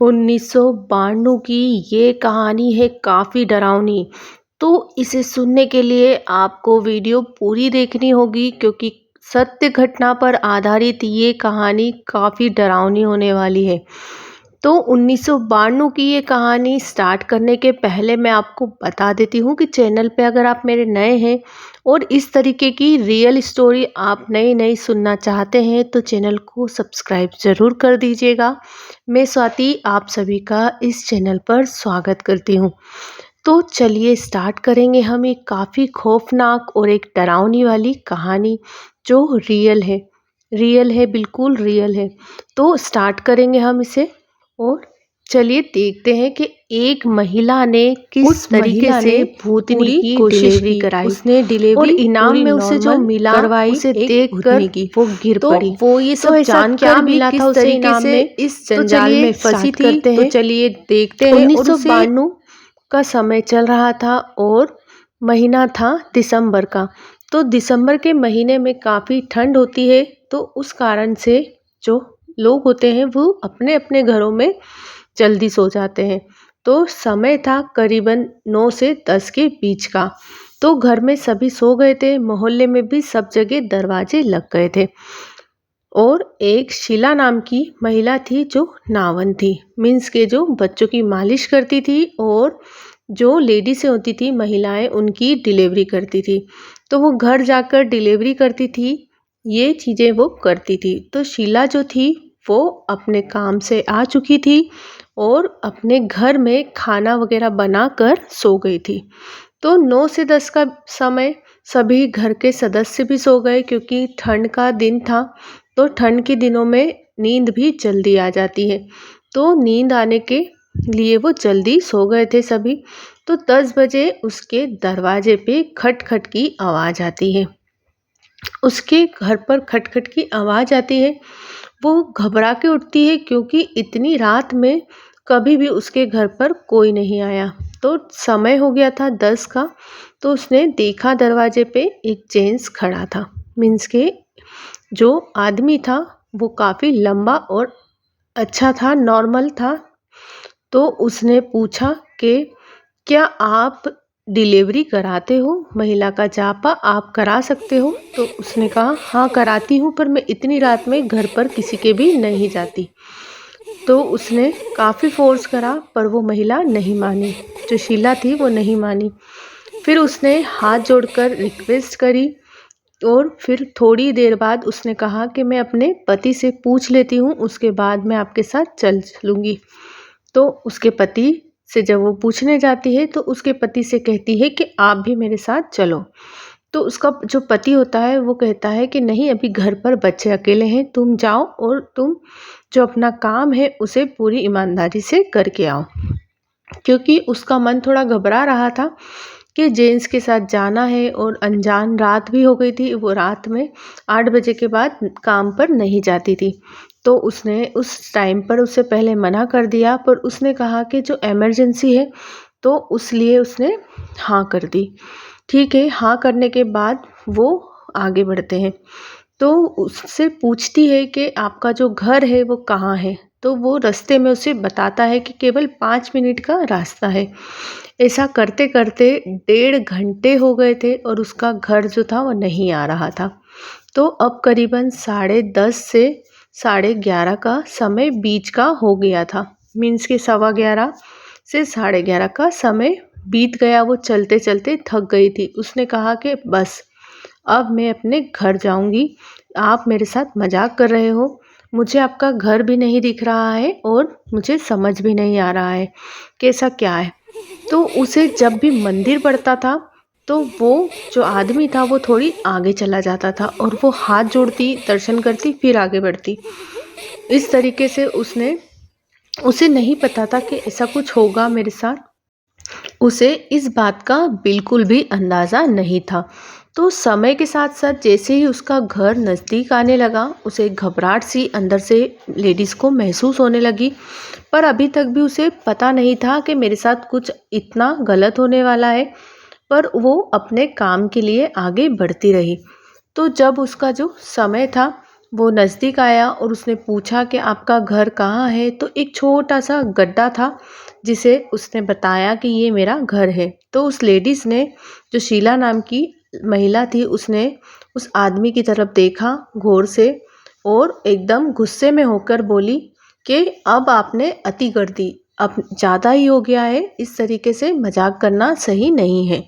1992 की ये कहानी है काफ़ी डरावनी। तो इसे सुनने के लिए आपको वीडियो पूरी देखनी होगी क्योंकि सत्य घटना पर आधारित ये कहानी काफ़ी डरावनी होने वाली है। तो 1992 की ये कहानी स्टार्ट करने के पहले मैं आपको बता देती हूँ कि चैनल पे अगर आप मेरे नए हैं और इस तरीके की रियल स्टोरी आप नई नई सुनना चाहते हैं तो चैनल को सब्सक्राइब ज़रूर कर दीजिएगा। मैं स्वाति आप सभी का इस चैनल पर स्वागत करती हूँ। तो चलिए स्टार्ट करेंगे हम एक काफ़ी खौफनाक और एक डरावनी वाली कहानी जो रियल है बिल्कुल रियल है। तो स्टार्ट करेंगे हम इसे और चलिए देखते हैं कि एक महिला ने किस तरीके से भूतनी की डिलीवरी कराई। उसने डिलीवरी और इनाम में उसे जो मिला उसे देखकर वो गिर पड़ी। वो ये सब जानकर मिला था उसे इनाम में, इस जंजाल में फंसी थी। तो चलिए देखते हैं। 1992 का समय चल रहा था और महीना था दिसंबर का। तो दिसंबर के महीने में काफ़ी ठंड होती है तो उस कारण से जो लोग होते हैं वो अपने अपने घरों में जल्दी सो जाते हैं। तो समय था करीबन 9 से 10 के बीच का। तो घर में सभी सो गए थे, मोहल्ले में भी सब जगह दरवाजे लग गए थे। और एक शीला नाम की महिला थी जो नावन थी, मीन्स के जो बच्चों की मालिश करती थी और जो लेडी से होती थी महिलाएं उनकी डिलीवरी करती थी। तो वो घर जाकर डिलीवरी करती थी, ये चीज़ें वो करती थी। तो शीला जो थी वो अपने काम से आ चुकी थी और अपने घर में खाना वगैरह बनाकर सो गई थी। तो 9 से 10 का समय सभी घर के सदस्य भी सो गए क्योंकि ठंड का दिन था। तो ठंड के दिनों में नींद भी जल्दी आ जाती है। तो नींद आने के लिए वो जल्दी सो गए थे सभी। तो 10 बजे उसके दरवाजे पे खटखट की आवाज़ आती है। उसके घर पर खटखट की आवाज़ आती है। वो घबरा के उठती है क्योंकि इतनी रात में कभी भी उसके घर पर कोई नहीं आया। तो समय हो गया था 10 का। तो उसने देखा दरवाजे पे एक जेंट्स खड़ा था, मीन्स के जो आदमी था वो काफ़ी लंबा और अच्छा था, नॉर्मल था। तो उसने पूछा कि क्या आप डिलीवरी कराते हो? महिला का जापा आप करा सकते हो? तो उसने कहा हाँ कराती हूँ, पर मैं इतनी रात में घर पर किसी के भी नहीं जाती। तो उसने काफ़ी फोर्स करा पर वो महिला नहीं मानी, जो शीला थी वो नहीं मानी। फिर उसने हाथ जोड़कर रिक्वेस्ट करी और फिर थोड़ी देर बाद उसने कहा कि मैं अपने पति से पूछ लेती हूँ, उसके बाद मैं आपके साथ चल लूँगी। तो उसके पति से जब वो पूछने जाती है तो उसके पति से कहती है कि आप भी मेरे साथ चलो। तो उसका जो पति होता है वो कहता है कि नहीं, अभी घर पर बच्चे अकेले हैं, तुम जाओ और तुम जो अपना काम है उसे पूरी ईमानदारी से करके आओ। क्योंकि उसका मन थोड़ा घबरा रहा था कि जेंट्स के साथ जाना है और अनजान रात भी हो गई थी। वो रात में 8 बजे के बाद काम पर नहीं जाती थी। तो उसने उस टाइम पर उससे पहले मना कर दिया, पर उसने कहा कि जो इमरजेंसी है तो उस लिए उसने हाँ कर दी। ठीक है, हाँ करने के बाद वो आगे बढ़ते हैं। तो उससे पूछती है कि आपका जो घर है वो कहाँ है? तो वो रास्ते में उसे बताता है कि केवल 5 मिनट का रास्ता है। ऐसा करते करते 1.5 घंटे हो गए थे और उसका घर जो था वो नहीं आ रहा था। तो अब करीबन 10:30 से 11:30 का समय बीच का हो गया था, मीन्स के 11:15 से 11:30 का समय बीत गया। वो चलते चलते थक गई थी। उसने कहा कि बस अब मैं अपने घर जाऊंगी, आप मेरे साथ मजाक कर रहे हो, मुझे आपका घर भी नहीं दिख रहा है और मुझे समझ भी नहीं आ रहा है कैसा क्या है। तो उसे जब भी मंदिर पड़ता था तो वो जो आदमी था वो थोड़ी आगे चला जाता था और वो हाथ जोड़ती, दर्शन करती, फिर आगे बढ़ती। इस तरीके से उसे नहीं पता था कि ऐसा कुछ होगा मेरे साथ। उसे इस बात का बिल्कुल भी अंदाज़ा नहीं था। तो समय के साथ साथ जैसे ही उसका घर नज़दीक आने लगा उसे घबराहट सी अंदर से लेडीज़ को महसूस होने लगी। पर अभी तक भी उसे पता नहीं था कि मेरे साथ कुछ इतना गलत होने वाला है। पर वो अपने काम के लिए आगे बढ़ती रही। तो जब उसका जो समय था वो नज़दीक आया और उसने पूछा कि आपका घर कहाँ है? तो एक छोटा-सा गड्ढा था, जिसे उसने बताया कि ये मेरा घर है। तो उस लेडीज़ ने, जो शीला नाम की महिला थी, उसने उस आदमी की तरफ देखा गौर से और एकदम गुस्से में होकर बोली कि अब आपने अति कर दी, अब ज़्यादा ही हो गया है, इस तरीके से मज़ाक करना सही नहीं है।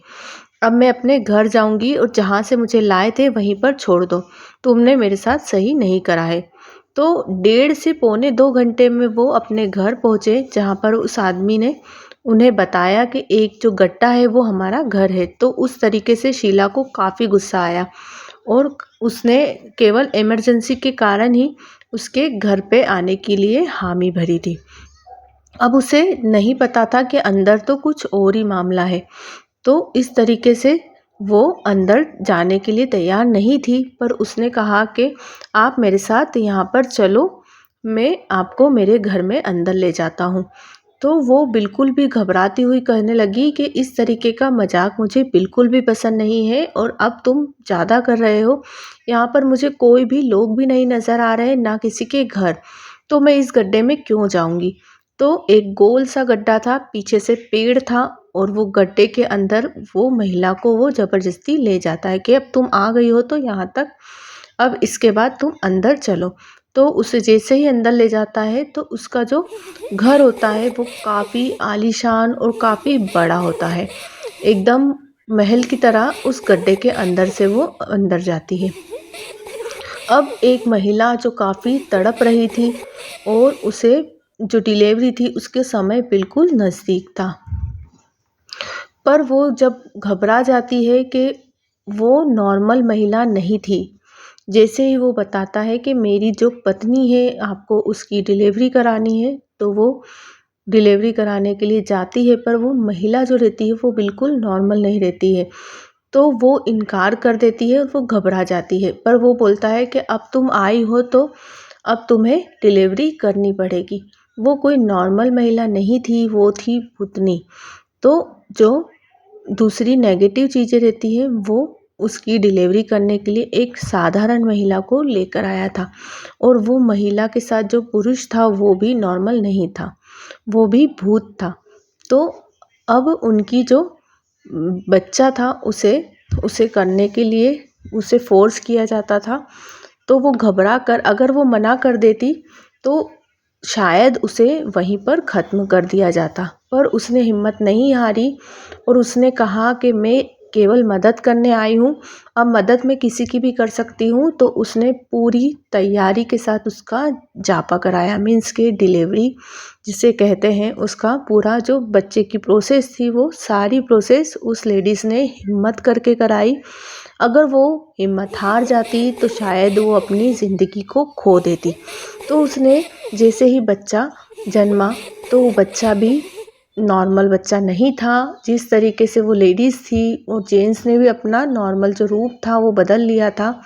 अब मैं अपने घर जाऊँगी और जहाँ से मुझे लाए थे वहीं पर छोड़ दो, तुमने मेरे साथ सही नहीं करा है। तो 1.5 से पौने 2 घंटे में वो अपने घर पहुँचे, जहाँ पर उस आदमी ने उन्हें बताया कि एक जो गड्ढा है वो हमारा घर है। तो उस तरीके से शीला को काफ़ी गुस्सा आया और उसने केवल इमरजेंसी के कारण ही उसके घर पे आने के लिए हामी भरी थी। अब उसे नहीं पता था कि अंदर तो कुछ और ही मामला है। तो इस तरीके से वो अंदर जाने के लिए तैयार नहीं थी, पर उसने कहा कि आप मेरे साथ यहाँ पर चलो, मैं आपको मेरे घर में अंदर ले जाता हूँ। तो वो बिल्कुल भी घबराती हुई कहने लगी कि इस तरीके का मजाक मुझे बिल्कुल भी पसंद नहीं है और अब तुम ज़्यादा कर रहे हो। यहाँ पर मुझे कोई भी लोग भी नहीं नज़र आ रहे, ना किसी के घर, तो मैं इस गड्ढे में क्यों जाऊँगी। तो एक गोल सा गड्ढा था, पीछे से पेड़ था और वो गड्ढे के अंदर वो महिला को वो ज़बरदस्ती ले जाता है कि अब तुम आ गई हो तो यहाँ तक, अब इसके बाद तुम अंदर चलो। तो उसे जैसे ही अंदर ले जाता है तो उसका जो घर होता है वो काफ़ी आलीशान और काफ़ी बड़ा होता है। एकदम महल की तरह उस गड्ढे के अंदर से वो अंदर जाती है। अब एक महिला जो काफ़ी तड़प रही थी और उसे जो डिलीवरी थी उसके समय बिल्कुल नज़दीक था। पर वो जब घबरा जाती है कि वो नॉर्मल महिला नहीं थी। जैसे ही वो बताता है कि मेरी जो पत्नी है, आपको उसकी डिलीवरी करानी है, तो वो डिलीवरी कराने के लिए जाती है, पर वो महिला जो रहती है वो बिल्कुल नॉर्मल नहीं रहती है। तो वो इनकार कर देती है और वो घबरा जाती है, पर वो बोलता है कि अब तुम आई हो तो अब तुम्हें डिलीवरी करनी पड़ेगी। वो कोई नॉर्मल महिला नहीं थी, वो थी भूतनी। तो जो दूसरी नेगेटिव चीज़ें रहती हैं वो उसकी डिलीवरी करने के लिए एक साधारण महिला को लेकर आया था और वो महिला के साथ जो पुरुष था वो भी नॉर्मल नहीं था, वो भी भूत था। तो अब उनकी जो बच्चा था उसे उसे करने के लिए उसे फोर्स किया जाता था। तो वो घबरा कर, अगर वो मना कर देती तो शायद उसे वहीं पर ख़त्म कर दिया जाता, पर उसने हिम्मत नहीं हारी और उसने कहा कि मैं केवल मदद करने आई हूँ, अब मदद मैं किसी की भी कर सकती हूँ। तो उसने पूरी तैयारी के साथ उसका जापा कराया, मीन्स के डिलीवरी जिसे कहते हैं, उसका पूरा जो बच्चे की प्रोसेस थी वो सारी प्रोसेस उस लेडीज़ ने हिम्मत करके कराई। अगर वो हिम्मत हार जाती तो शायद वो अपनी ज़िंदगी को खो देती। तो उसने जैसे ही बच्चा जन्मा तो वो बच्चा भी नॉर्मल बच्चा नहीं था। जिस तरीके से वो लेडीज़ थी और जेंट्स ने भी अपना नॉर्मल जो रूप था वो बदल लिया था,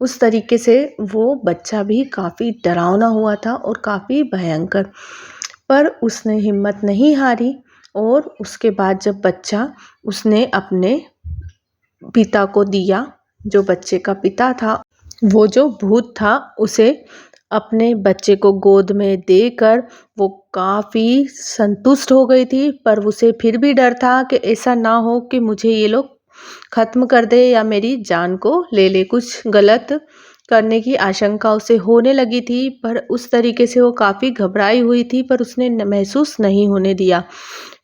उस तरीके से वो बच्चा भी काफ़ी डरावना हुआ था और काफ़ी भयंकर। पर उसने हिम्मत नहीं हारी और उसके बाद जब बच्चा उसने अपने पिता को दिया, जो बच्चे का पिता था, वो जो भूत था उसे अपने बच्चे को गोद में देकर वो काफ़ी संतुष्ट हो गई थी। पर उसे फिर भी डर था कि ऐसा ना हो कि मुझे ये लोग ख़त्म कर दे या मेरी जान को ले ले, कुछ गलत करने की आशंका उसे होने लगी थी। पर उस तरीके से वो काफ़ी घबराई हुई थी, पर उसने महसूस नहीं होने दिया।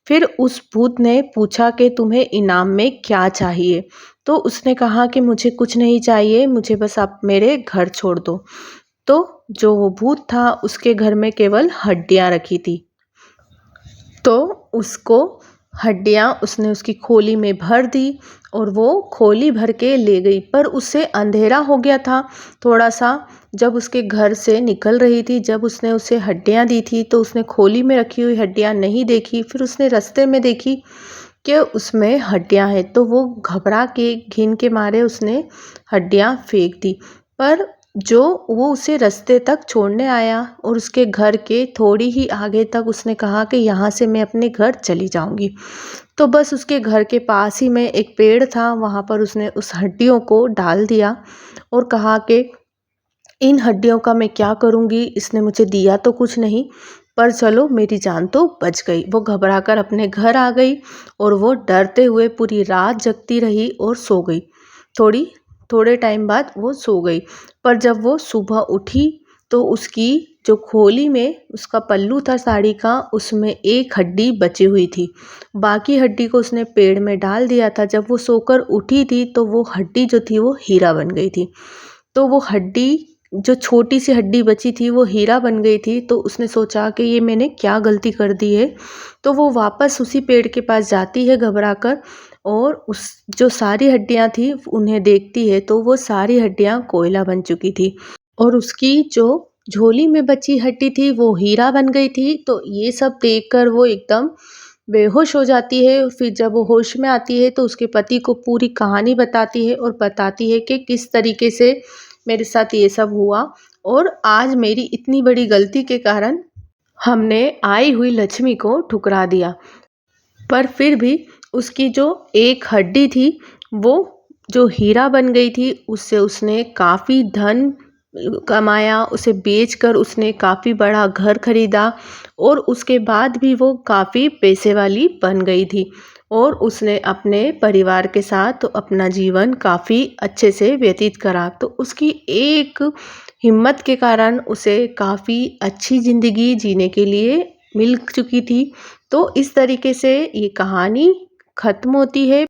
फिर उस भूत ने पूछा कि तुम्हें इनाम में क्या चाहिए। तो उसने कहा कि मुझे कुछ नहीं चाहिए, मुझे बस आप मेरे घर छोड़ दो। तो जो वो भूत था उसके घर में केवल हड्डियाँ रखी थी, तो उसको हड्डियाँ उसने उसकी खोली में भर दी और वो खोली भर के ले गई। पर उससे अंधेरा हो गया था थोड़ा सा, जब उसके घर से निकल रही थी, जब उसने उसे हड्डियाँ दी थी तो उसने खोली में रखी हुई हड्डियाँ नहीं देखी। फिर उसने रास्ते में देखी कि उसमें हड्डियाँ हैं, तो वो घबरा के घिन के मारे उसने हड्डियाँ फेंक दी। पर जो वो उसे रास्ते तक छोड़ने आया और उसके घर के थोड़ी ही आगे तक उसने कहा कि यहाँ से मैं अपने घर चली जाऊँगी। तो बस उसके घर के पास ही में एक पेड़ था, वहाँ पर उसने उस हड्डियों को डाल दिया और कहा कि इन हड्डियों का मैं क्या करूँगी, इसने मुझे दिया तो कुछ नहीं, पर चलो मेरी जान तो बच गई। वो घबराकर अपने घर आ गई और वो डरते हुए पूरी रात जगती रही और सो गई। थोड़े टाइम बाद वो सो गई, पर जब वो सुबह उठी तो उसकी जो खोली में उसका पल्लू था साड़ी का, उसमें एक हड्डी बची हुई थी। बाकी हड्डी को उसने पेड़ में डाल दिया था। जब वो सोकर उठी थी तो वो हड्डी जो थी वो हीरा बन गई थी। तो वो हड्डी, जो छोटी सी हड्डी बची थी, वो हीरा बन गई थी। तो उसने सोचा कि ये मैंने क्या गलती कर दी है। तो वो वापस उसी पेड़ के पास जाती है घबराकर, और उस जो सारी हड्डियां थी उन्हें देखती है तो वो सारी हड्डियां कोयला बन चुकी थी, और उसकी जो झोली में बची हड्डी थी वो हीरा बन गई थी। तो ये सब देखकर वो एकदम बेहोश हो जाती है। फिर जब वो होश में आती है तो उसके पति को पूरी कहानी बताती है और बताती है कि किस तरीके से मेरे साथ ये सब हुआ, और आज मेरी इतनी बड़ी गलती के कारण हमने आई हुई लक्ष्मी को ठुकरा दिया। पर फिर भी उसकी जो एक हड्डी थी वो जो हीरा बन गई थी, उससे उसने काफ़ी धन कमाया। उसे बेचकर उसने काफ़ी बड़ा घर खरीदा, और उसके बाद भी वो काफ़ी पैसे वाली बन गई थी, और उसने अपने परिवार के साथ अपना जीवन काफ़ी अच्छे से व्यतीत करा। तो उसकी एक हिम्मत के कारण उसे काफ़ी अच्छी ज़िंदगी जीने के लिए मिल चुकी थी। तो इस तरीके से ये कहानी ख़त्म होती है।